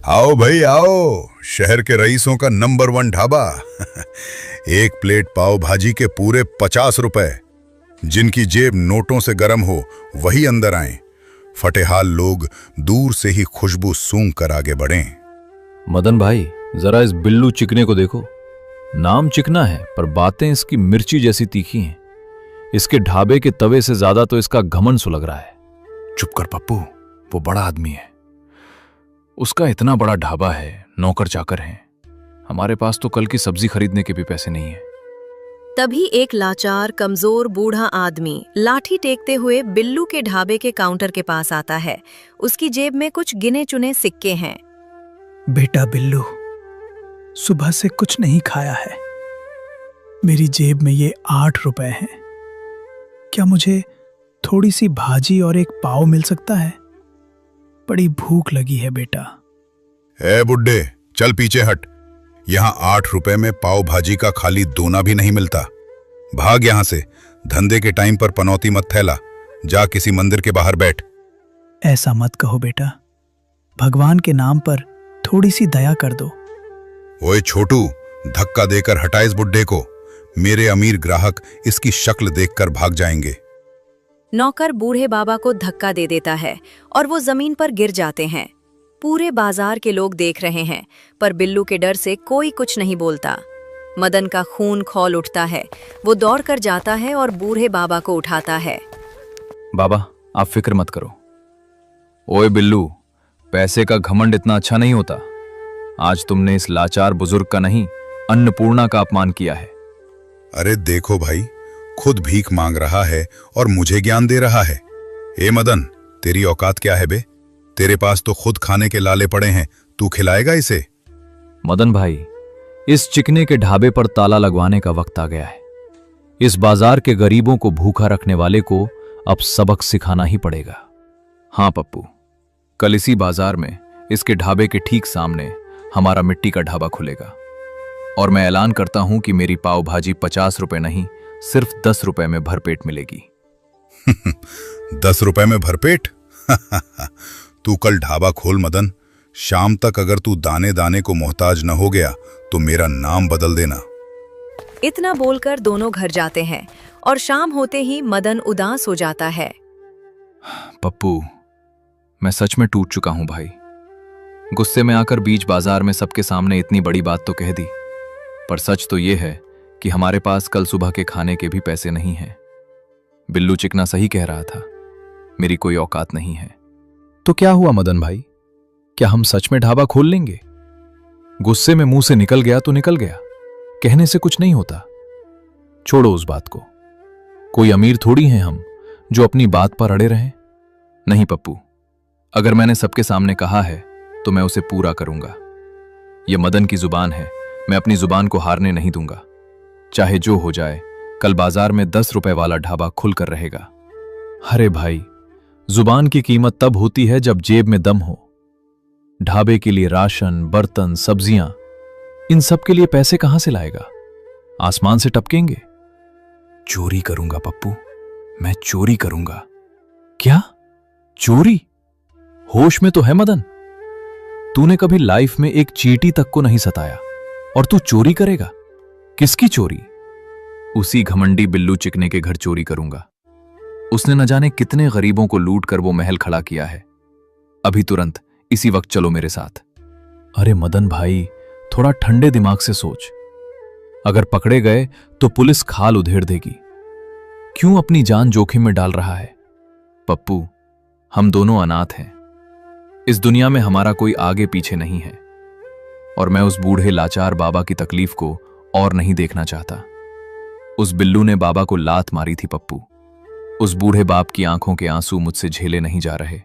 आओ भाई आओ, शहर के रईसों का नंबर 1 ढाबा। एक प्लेट पाव भाजी के पूरे 50 रुपए। जिनकी जेब नोटों से गर्म हो वही अंदर आए। फटेहाल लोग दूर से ही खुशबू सूंघ कर आगे बढ़ें। मदन भाई, जरा इस बिल्लू चिकने को देखो। नाम चिकना है पर बातें इसकी मिर्ची जैसी तीखी हैं। इसके ढाबे के तवे से ज्यादा तो इसका घमंड सुलग रहा है। चुप कर पप्पू, वो बड़ा आदमी है। उसका इतना बड़ा ढाबा है, नौकर चाकर हैं। हमारे पास तो कल की सब्जी खरीदने के भी पैसे नहीं है। तभी एक लाचार कमजोर बूढ़ा आदमी लाठी टेकते हुए बिल्लू के ढाबे के काउंटर के पास आता है। उसकी जेब में कुछ गिने चुने सिक्के हैं। बेटा बिल्लू, सुबह से कुछ नहीं खाया है। मेरी जेब में ये 8 रुपए हैं। क्या मुझे थोड़ी सी भाजी और एक पाव मिल सकता है? बड़ी भूख लगी है बेटा। ए बुड्ढे, चल पीछे हट। यहाँ 8 रुपए में पाव भाजी का खाली दोना भी नहीं मिलता। भाग यहाँ से। धंधे के टाइम पर पनौती मत फैला। जा किसी मंदिर के बाहर बैठ। ऐसा मत कहो बेटा, भगवान के नाम पर थोड़ी सी दया कर दो। ओए छोटू, धक्का देकर हटा इस बुड्ढे को। मेरे अमीर ग्राहक इसकी शक्ल देखकर भाग जाएंगे। नौकर बूढ़े बाबा को धक्का दे देता है और वो जमीन पर गिर जाते हैं। पूरे बाजार के लोग देख रहे हैं पर बिल्लू के डर से कोई कुछ नहीं बोलता। मदन का खून खौल उठता है। वो दौड़कर जाता है और बूढ़े बाबा को उठाता है। बाबा, आप फिक्र मत करो। ओए बिल्लू, पैसे का घमंड इतना अच्छा नहीं होता। आज तुमने इस लाचार बुजुर्ग का नहीं, अन्नपूर्णा का अपमान किया है। अरे देखो भाई, खुद भीख मांग रहा है और मुझे ज्ञान दे रहा है। ए मदन, तेरी औकात क्या है बे? तेरे पास तो खुद खाने के लाले पड़े हैं, तू खिलाएगा इसे? मदन भाई, इस चिकने के ढाबे पर ताला लगवाने का वक्त आ गया है। इस बाजार के गरीबों को भूखा रखने वाले को अब सबक सिखाना ही पड़ेगा। हाँ पप्पू, कल इसी बाजार में इसके ढाबे के ठीक सामने हमारा मिट्टी का ढाबा खुलेगा और मैं ऐलान करता हूं कि मेरी पाव भाजी 50 रुपए नहीं, सिर्फ 10 रुपए में भरपेट मिलेगी। 10 रुपए में भरपेट? तू कल ढाबा खोल मदन। शाम तक अगर तू दाने दाने को मोहताज न हो गया तो मेरा नाम बदल देना। इतना बोलकर दोनों घर जाते हैं और शाम होते ही मदन उदास हो जाता है। पप्पू, मैं सच में टूट चुका हूं भाई। गुस्से में आकर बीच बाजार में सबके सामने इतनी बड़ी बात तो कह दी, पर सच तो यह है कि हमारे पास कल सुबह के खाने के भी पैसे नहीं हैं। बिल्लू चिकना सही कह रहा था, मेरी कोई औकात नहीं है। तो क्या हुआ मदन भाई, क्या हम सच में ढाबा खोल लेंगे? गुस्से में मुंह से निकल गया तो निकल गया, कहने से कुछ नहीं होता। छोड़ो उस बात को। कोई अमीर थोड़ी हैं हम जो अपनी बात पर अड़े रहें। नहीं पप्पू, अगर मैंने सबके सामने कहा है तो मैं उसे पूरा करूंगा। यह मदन की जुबान है, मैं अपनी जुबान को हारने नहीं दूंगा। चाहे जो हो जाए, कल बाजार में 10 रुपए वाला ढाबा खुलकर रहेगा। अरे भाई, जुबान की कीमत तब होती है जब जेब में दम हो। ढाबे के लिए राशन, बर्तन, सब्जियां, इन सब के लिए पैसे कहां से लाएगा? आसमान से टपकेंगे? चोरी करूंगा पप्पू, मैं चोरी करूंगा। क्या? चोरी? होश में तो है मदन? तूने कभी लाइफ में एक चींटी तक को नहीं सताया और तू चोरी करेगा? किसकी चोरी? उसी घमंडी बिल्लू चिकने के घर चोरी करूंगा। उसने न जाने कितने गरीबों को लूट कर वो महल खड़ा किया है। अभी तुरंत इसी वक्त चलो मेरे साथ। अरे मदन भाई, थोड़ा ठंडे दिमाग से सोच। अगर पकड़े गए तो पुलिस खाल उधेड़ देगी। क्यों अपनी जान जोखिम में डाल रहा है? पप्पू, हम दोनों अनाथ हैं। इस दुनिया में हमारा कोई आगे पीछे नहीं है और मैं उस बूढ़े लाचार बाबा की तकलीफ को और नहीं देखना चाहता। उस बिल्लू ने बाबा को लात मारी थी पप्पू। उस बूढ़े बाप की आंखों के आंसू मुझसे झेले नहीं जा रहे।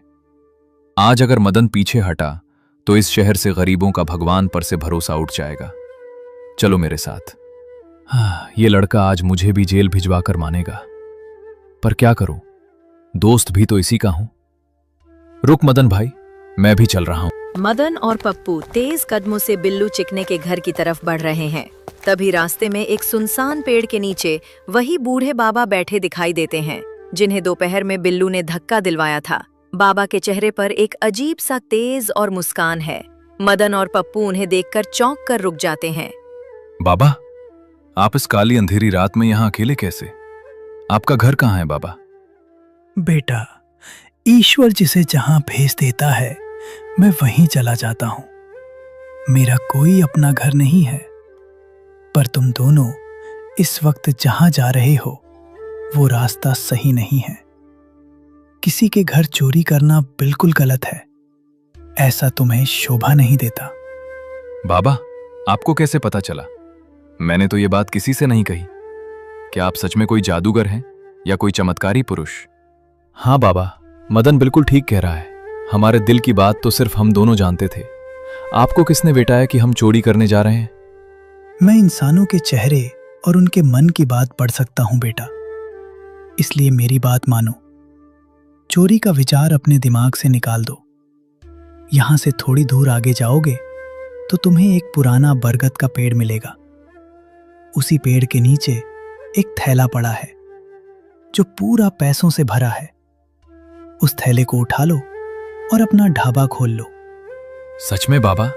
आज अगर मदन पीछे हटा तो इस शहर से गरीबों का भगवान पर से भरोसा उठ जाएगा। चलो मेरे साथ। हाँ, ये लड़का आज मुझे भी जेल भिजवा कर मानेगा, पर क्या करूं, दोस्त भी तो इसी का हूं। रुक मदन भाई, मैं भी चल रहा हूं। मदन और पप्पू तेज कदमों से बिल्लू चिकने के घर की तरफ बढ़ रहे हैं। तभी रास्ते में एक सुनसान पेड़ के नीचे वही बूढ़े बाबा बैठे दिखाई देते हैं जिन्हें दोपहर में बिल्लू ने धक्का दिलवाया था। बाबा के चेहरे पर एक अजीब सा तेज और मुस्कान है। मदन और पप्पू उन्हें देखकर चौंक कर रुक जाते हैं। बाबा, आप इस काली अंधेरी रात में यहां अकेले कैसे? आपका घर कहाँ है बाबा? बेटा, ईश्वर जिसे जहां भेज देता है मैं वहीं चला जाता हूं। मेरा कोई अपना घर नहीं है, पर तुम दोनों इस वक्त जहां जा रहे हो वो रास्ता सही नहीं है। किसी के घर चोरी करना बिल्कुल गलत है। ऐसा तुम्हें शोभा नहीं देता। बाबा, आपको कैसे पता चला? मैंने तो ये बात किसी से नहीं कही। क्या आप सच में कोई जादूगर हैं या कोई चमत्कारी पुरुष? हाँ बाबा, मदन बिल्कुल ठीक कह रहा है। हमारे दिल की बात तो सिर्फ हम दोनों जानते थे। आपको किसने बेटाया कि हम चोरी करने जा रहे हैं? मैं इंसानों के चेहरे और उनके मन की बात पढ़ सकता हूं बेटा, इसलिए मेरी बात मानो। चोरी का विचार अपने दिमाग से निकाल दो। यहां से थोड़ी दूर आगे जाओगे तो तुम्हें एक पुराना बरगद का पेड़ मिलेगा। उसी पेड़ के नीचे एक थैला पड़ा है जो पूरा पैसों से भरा है। उस थैले को उठा लो और अपना ढाबा खोल लो। सच में बाबा?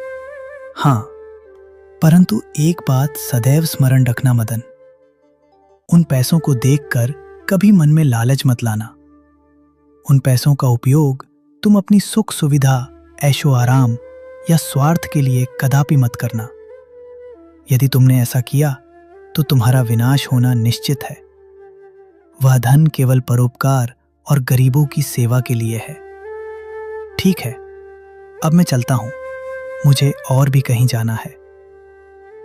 हाँ, परंतु एक बात सदैव स्मरण रखना मदन, उन पैसों को देखकर कभी मन में लालच मत लाना। उन पैसों का उपयोग तुम अपनी सुख सुविधा, ऐशो आराम या स्वार्थ के लिए कदापि मत करना। यदि तुमने ऐसा किया तो तुम्हारा विनाश होना निश्चित है। वह धन केवल परोपकार और गरीबों की सेवा के लिए है। ठीक है, अब मैं चलता हूं, मुझे और भी कहीं जाना है।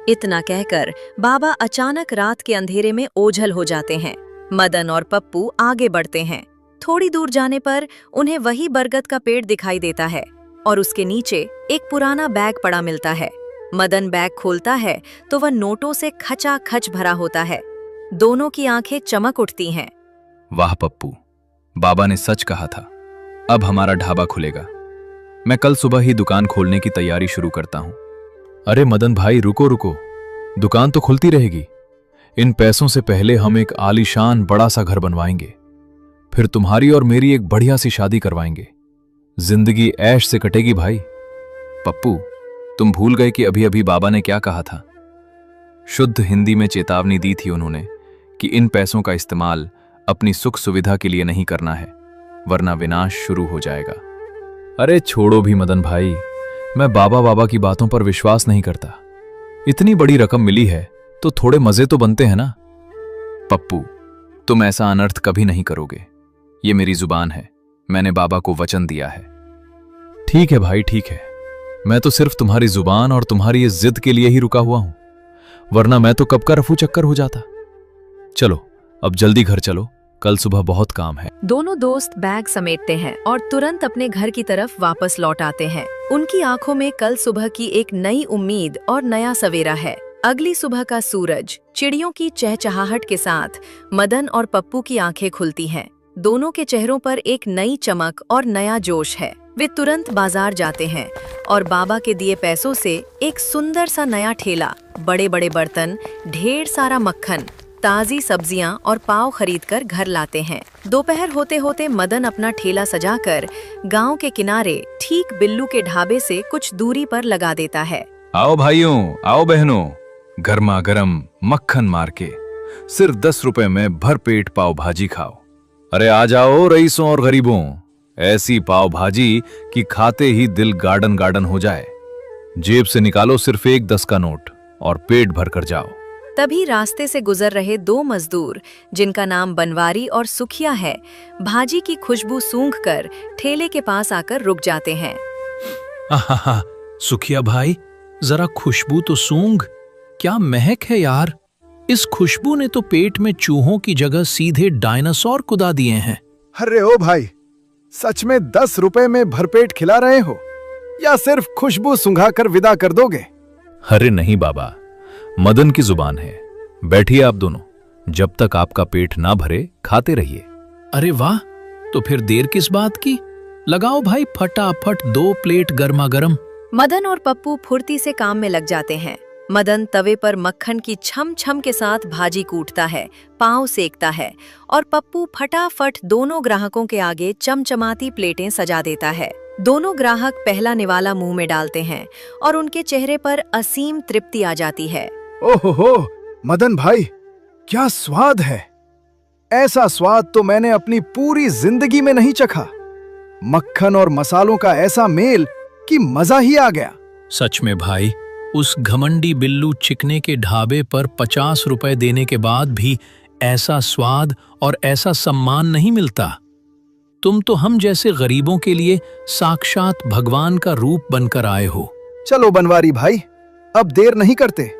इतना कहकर बाबा अचानक रात के अंधेरे में ओझल हो जाते हैं। मदन और पप्पू आगे बढ़ते हैं। थोड़ी दूर जाने पर उन्हें वही बरगद का पेड़ दिखाई देता है और उसके नीचे एक पुराना बैग पड़ा मिलता है। मदन बैग खोलता है तो वह नोटों से खचाखच भरा होता है। दोनों की आंखें चमक उठती हैं। वाह पप्पू, बाबा ने सच कहा था। अब हमारा ढाबा खुलेगा। मैं कल सुबह ही दुकान खोलने की तैयारी शुरू करता हूं। अरे मदन भाई, रुको रुको, दुकान तो खुलती रहेगी। इन पैसों से पहले हम एक आलीशान बड़ा सा घर बनवाएंगे, फिर तुम्हारी और मेरी एक बढ़िया सी शादी करवाएंगे। जिंदगी ऐश से कटेगी भाई। पप्पू, तुम भूल गए कि अभी अभी बाबा ने क्या कहा था? शुद्ध हिंदी में चेतावनी दी थी उन्होंने कि इन पैसों का इस्तेमाल अपनी सुख सुविधा के लिए नहीं करना है, वरना विनाश शुरू हो जाएगा। अरे छोड़ो भी मदन भाई, मैं बाबा की बातों पर विश्वास नहीं करता। इतनी बड़ी रकम मिली है तो थोड़े मजे तो बनते हैं ना। पप्पू, तुम ऐसा अनर्थ कभी नहीं करोगे, ये मेरी जुबान है। मैंने बाबा को वचन दिया है। ठीक है भाई, ठीक है। मैं तो सिर्फ तुम्हारी जुबान और तुम्हारी इस जिद के लिए ही रुका हुआ हूं, वरना मैं तो कब का रफू चक्कर हो जाता। चलो अब जल्दी घर चलो, कल सुबह बहुत काम है। दोनों दोस्त बैग समेटते हैं और तुरंत अपने घर की तरफ वापस लौट आते हैं। उनकी आंखों में कल सुबह की एक नई उम्मीद और नया सवेरा है। अगली सुबह का सूरज, चिड़ियों की चहचहाहट के साथ मदन और पप्पू की आंखें खुलती हैं। दोनों के चेहरों पर एक नई चमक और नया जोश है। वे तुरंत बाजार जाते हैं और बाबा के दिए पैसों से एक सुंदर सा नया ठेला, बड़े बड़े बर्तन, ढेर सारा मक्खन, ताजी सब्जियां और पाव खरीदकर घर लाते हैं। दोपहर होते होते मदन अपना ठेला सजाकर गांव के किनारे ठीक बिल्लू के ढाबे से कुछ दूरी पर लगा देता है। आओ भाइयों, आओ बहनों, गर्मा गर्म मक्खन मार के सिर्फ 10 रुपए में भरपेट पाव भाजी खाओ। अरे आ जाओ रईसों और गरीबों, ऐसी पाव भाजी कि खाते ही दिल गार्डन गार्डन हो जाए। जेब से निकालो सिर्फ एक 10 का नोट और पेट भर कर जाओ। तभी रास्ते से गुजर रहे दो मजदूर, जिनका नाम बनवारी और सुखिया है, भाजी की खुशबू सूंघकर ठेले के पास आकर रुक जाते हैं। आहा, सुखिया भाई, जरा खुशबू तो सूंघ। क्या महक है यार। इस खुशबू ने तो पेट में चूहों की जगह सीधे डायनासोर कुदा दिए हैं। अरे ओ भाई, सच में 10 रुपए में भरपेट खिला रहे हो या सिर्फ खुशबू सुंघा कर विदा कर दोगे? अरे नहीं बाबा, मदन की जुबान है। बैठिए आप दोनों, जब तक आपका पेट ना भरे खाते रहिए। अरे वाह, तो फिर देर किस बात की? लगाओ भाई फटाफट 2 प्लेट गर्मा गर्म। मदन और पप्पू फुर्ती से काम में लग जाते हैं। मदन तवे पर मक्खन की छम छम के साथ भाजी कूटता है, पाव सेकता है और पप्पू फटाफट दोनों ग्राहकों के आगे चमचमाती प्लेटें सजा देता है। दोनों ग्राहक पहला निवाला मुंह में डालते हैं और उनके चेहरे पर असीम तृप्ति आ जाती है। ओहो मदन भाई, क्या स्वाद है! ऐसा स्वाद तो मैंने अपनी पूरी जिंदगी में नहीं चखा। मक्खन और मसालों का ऐसा मेल कि मजा ही आ गया। सच में भाई, उस घमंडी बिल्लू चिकने के ढाबे पर 50 रुपए देने के बाद भी ऐसा स्वाद और ऐसा सम्मान नहीं मिलता। तुम तो हम जैसे गरीबों के लिए साक्षात भगवान का रूप बनकर आए हो। चलो बनवारी भाई, अब देर नहीं करते।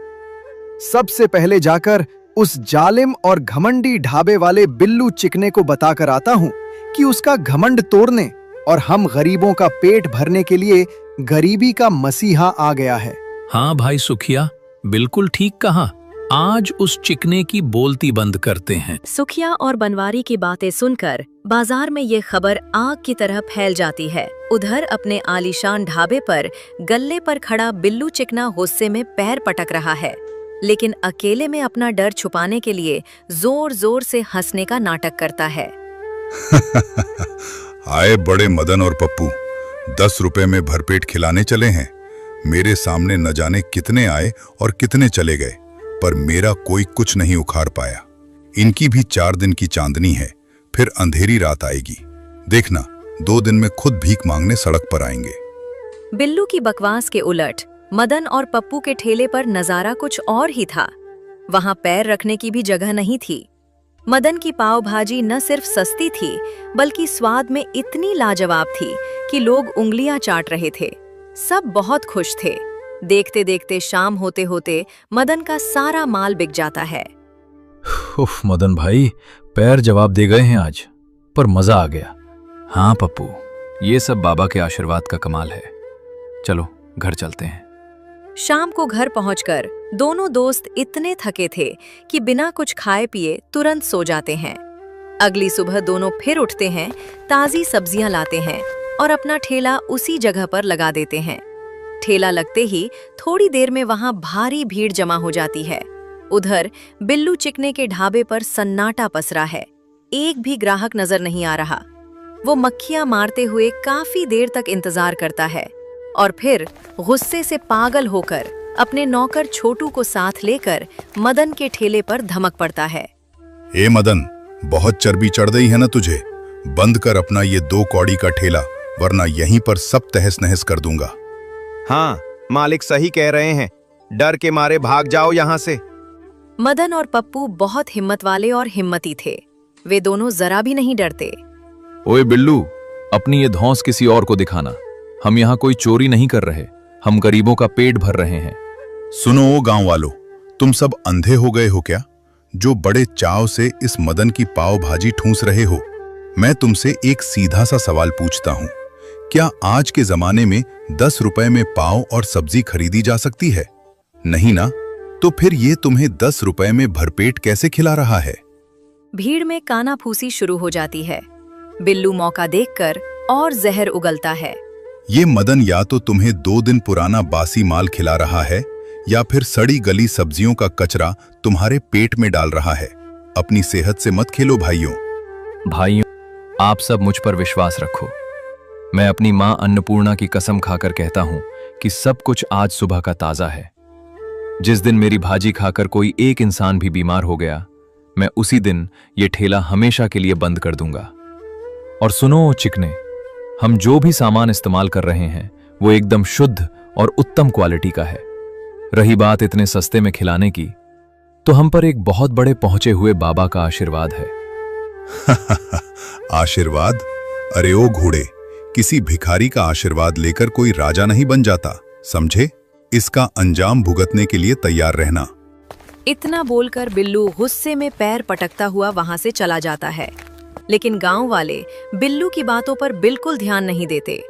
सबसे पहले जाकर उस जालिम और घमंडी ढाबे वाले बिल्लू चिकने को बताकर आता हूं कि उसका घमंड तोड़ने और हम गरीबों का पेट भरने के लिए गरीबी का मसीहा आ गया है। हाँ भाई सुखिया, बिल्कुल ठीक कहा। आज उस चिकने की बोलती बंद करते हैं। सुखिया और बनवारी की बातें सुनकर बाजार में ये खबर आग की तरह फैल जाती है। उधर अपने आलीशान ढाबे पर गल्ले पर खड़ा बिल्लू चिकना गुस्से में पैर पटक रहा है, लेकिन अकेले में अपना डर छुपाने के लिए जोर जोर से हंसने का नाटक करता है। आए बड़े मदन और पप्पू, 10 रुपए में भरपेट खिलाने चले हैं। मेरे सामने न जाने कितने आए और कितने चले गए, पर मेरा कोई कुछ नहीं उखाड़ पाया। इनकी भी 4 दिन की चांदनी है, फिर अंधेरी रात आएगी। देखना, 2 दिन में खुद भीख मांगने सड़क पर आएंगे। बिल्लू की बकवास के उलट मदन और पप्पू के ठेले पर नजारा कुछ और ही था। वहां पैर रखने की भी जगह नहीं थी। मदन की पाव भाजी न सिर्फ सस्ती थी, बल्कि स्वाद में इतनी लाजवाब थी कि लोग उंगलियां चाट रहे थे। सब बहुत खुश थे। देखते देखते शाम होते होते मदन का सारा माल बिक जाता है। उफ मदन भाई, पैर जवाब दे गए हैं आज, पर मजा आ गया। हाँ पप्पू, ये सब बाबा के आशीर्वाद का कमाल है। चलो घर चलते हैं। शाम को घर पहुंचकर दोनों दोस्त इतने थके थे कि बिना कुछ खाए पिए तुरंत सो जाते हैं। अगली सुबह दोनों फिर उठते हैं, ताजी सब्जियां लाते हैं और अपना ठेला उसी जगह पर लगा देते हैं। ठेला लगते ही थोड़ी देर में वहां भारी भीड़ जमा हो जाती है। उधर बिल्लू चिकने के ढाबे पर सन्नाटा पसरा है। एक भी ग्राहक नजर नहीं आ रहा। वो मक्खियां मारते हुए काफी देर तक इंतजार करता है और फिर गुस्से से पागल होकर अपने नौकर छोटू को साथ लेकर मदन के ठेले पर धमक पड़ता है। ए मदन, बहुत चर्बी चढ़ गई है ना तुझे? बंद कर अपना ये 2 कौड़ी का ठेला, वरना यहीं पर सब तहस नहस कर दूंगा। हाँ, मालिक सही कह रहे हैं, डर के मारे भाग जाओ यहाँ से। मदन और पप्पू बहुत हिम्मत वाले और हिम्मती थे। वे दोनों जरा भी नहीं डरते। ओए बिल्लू, अपनी ये धौंस किसी और को दिखाना। हम यहाँ कोई चोरी नहीं कर रहे, हम गरीबों का पेट भर रहे हैं। सुनो ओ गांव वालों, तुम सब अंधे हो गए हो क्या, जो बड़े चाव से इस मदन की पाव भाजी ठूंस रहे हो? मैं तुमसे एक सीधा सा सवाल पूछता हूं, क्या आज के जमाने में 10 रुपए में पाव और सब्जी खरीदी जा सकती है? नहीं ना? तो फिर ये तुम्हें 10 रुपए में भरपेट कैसे खिला रहा है? भीड़ में कानाफूसी शुरू हो जाती है। बिल्लू मौका देखकर और जहर उगलता है। ये मदन या तो तुम्हें 2 दिन पुराना बासी माल खिला रहा है, या फिर सड़ी गली सब्जियों का कचरा तुम्हारे पेट में डाल रहा है। अपनी सेहत से मत खेलो भाइयों। भाइयों, आप सब मुझ पर विश्वास रखो। मैं अपनी मां अन्नपूर्णा की कसम खाकर कहता हूं कि सब कुछ आज सुबह का ताजा है। जिस दिन मेरी भाजी खाकर कोई एक इंसान भी बीमार हो गया, मैं उसी दिन ये ठेला हमेशा के लिए बंद कर दूंगा। और सुनो चिकने, हम जो भी सामान इस्तेमाल कर रहे हैं वो एकदम शुद्ध और उत्तम क्वालिटी का है। रही बात इतने सस्ते में खिलाने की, तो हम पर एक बहुत बड़े पहुंचे हुए बाबा का आशीर्वाद है। आशीर्वाद? अरे ओ घोड़े, किसी भिखारी का आशीर्वाद लेकर कोई राजा नहीं बन जाता, समझे? इसका अंजाम भुगतने के लिए तैयार रहना। इतना बोलकर बिल्लू गुस्से में पैर पटकता हुआ वहां से चला जाता है। लेकिन गांव वाले बिल्लू की बातों पर बिल्कुल ध्यान नहीं देते।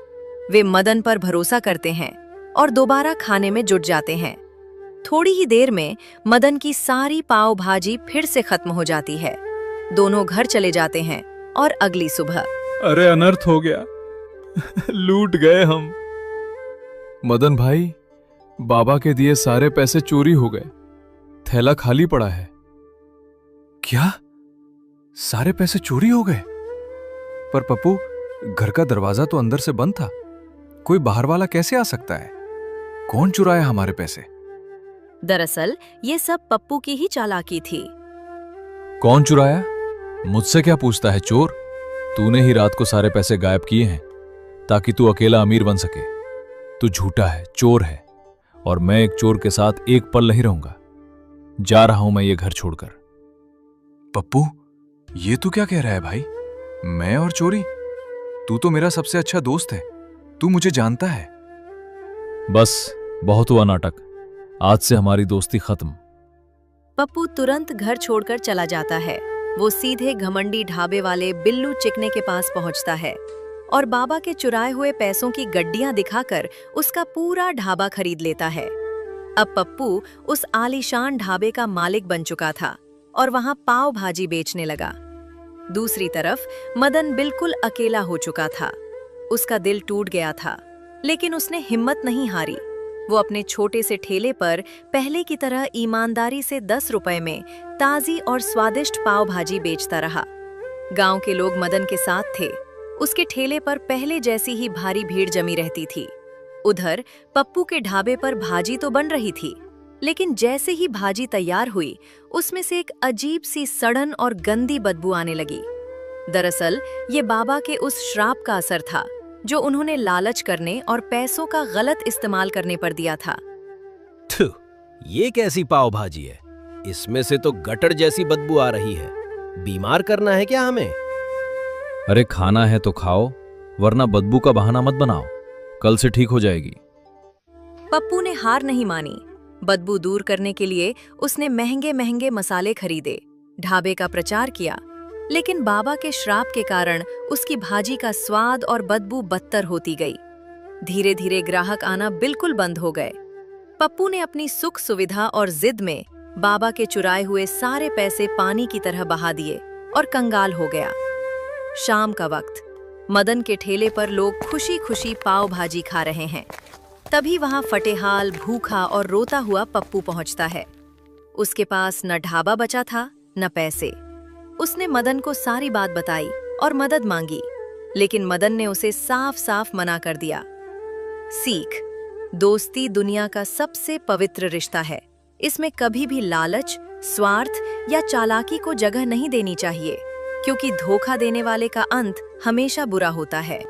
वे मदन पर भरोसा करते हैं और दोबारा खाने में जुट जाते हैं। थोड़ी ही देर में मदन की सारी पाव भाजी फिर से खत्म हो जाती है। दोनों घर चले जाते हैं और अगली सुबह अरे अनर्थ हो गया, लूट गए हम। मदन भाई, बाबा के दिए सारे पैसे चोरी हो गए, थैला खाली पड़ा है। क्या? सारे पैसे चोरी हो गए? पर पप्पू, घर का दरवाजा तो अंदर से बंद था। कोई बाहर वाला कैसे आ सकता है? कौन चुराया हमारे पैसे? दरअसल ये सब पप्पू की ही चालाकी थी। कौन चुराया? मुझसे क्या पूछता है चोर? तूने ही रात को सारे पैसे गायब किए हैं ताकि तू अकेला अमीर बन सके। तू झूठा है, चोर है, और मैं एक चोर के साथ एक पल नहीं रहूंगा। जा रहा हूं मैं ये घर छोड़कर। पप्पू, ये तू क्या कह रहा है भाई? मैं और चोरी? तू तो मेरा सबसे अच्छा दोस्त है, तू मुझे जानता है। बस बहुत हुआ नाटक, आज से हमारी दोस्ती खत्म। पप्पू तुरंत घर छोड़कर चला जाता है। वो सीधे घमंडी ढाबे वाले बिल्लू चिकने के पास पहुंचता है और बाबा के चुराए हुए पैसों की गड्डियां दिखाकर उसका पूरा ढाबा खरीद लेता है। अब पप्पू उस आलीशान ढाबे का मालिक बन चुका था और वहां पाव भाजी बेचने लगा। दूसरी तरफ मदन बिल्कुल अकेला हो चुका था। उसका दिल टूट गया था, लेकिन उसने हिम्मत नहीं हारी। वो अपने छोटे से ठेले पर पहले की तरह ईमानदारी से 10 रुपए में ताजी और स्वादिष्ट पाव भाजी बेचता रहा। गांव के लोग मदन के साथ थे। उसके ठेले पर पहले जैसी ही भारी भीड़ जमी रहती थी। उधर पप्पू के ढाबे पर भाजी तो बन रही थी, लेकिन जैसे ही भाजी तैयार हुई उसमें से एक अजीब सी सड़न और गंदी बदबू आने लगी। दरअसल ये बाबा के उस श्राप का असर था जो उन्होंने लालच करने और पैसों का गलत इस्तेमाल करने पर दिया था। थू, ये कैसी पाव भाजी है? इसमें से तो गटर जैसी बदबू आ रही है। बीमार करना है क्या हमें? अरे खाना है तो खाओ, वरना बदबू का बहाना मत बनाओ, कल से ठीक हो जाएगी। पप्पू ने हार नहीं मानी। बदबू दूर करने के लिए उसने महंगे महंगे मसाले खरीदे, ढाबे का प्रचार किया, लेकिन बाबा के श्राप के कारण उसकी भाजी का स्वाद और बदबू बदतर होती गई। धीरे धीरे ग्राहक आना बिल्कुल बंद हो गए। पप्पू ने अपनी सुख सुविधा और जिद में बाबा के चुराए हुए सारे पैसे पानी की तरह बहा दिए और कंगाल हो गया। शाम का वक्त, मदन के ठेले पर लोग खुशी खुशी पाव भाजी खा रहे हैं। तभी वहां फटेहाल, भूखा और रोता हुआ पप्पू पहुंचता है। उसके पास न ढाबा बचा था न पैसे। उसने मदन को सारी बात बताई और मदद मांगी, लेकिन मदन ने उसे साफ साफ मना कर दिया। सीख: दोस्ती दुनिया का सबसे पवित्र रिश्ता है। इसमें कभी भी लालच, स्वार्थ या चालाकी को जगह नहीं देनी चाहिए, क्योंकि धोखा देने वाले का अंत हमेशा बुरा होता है।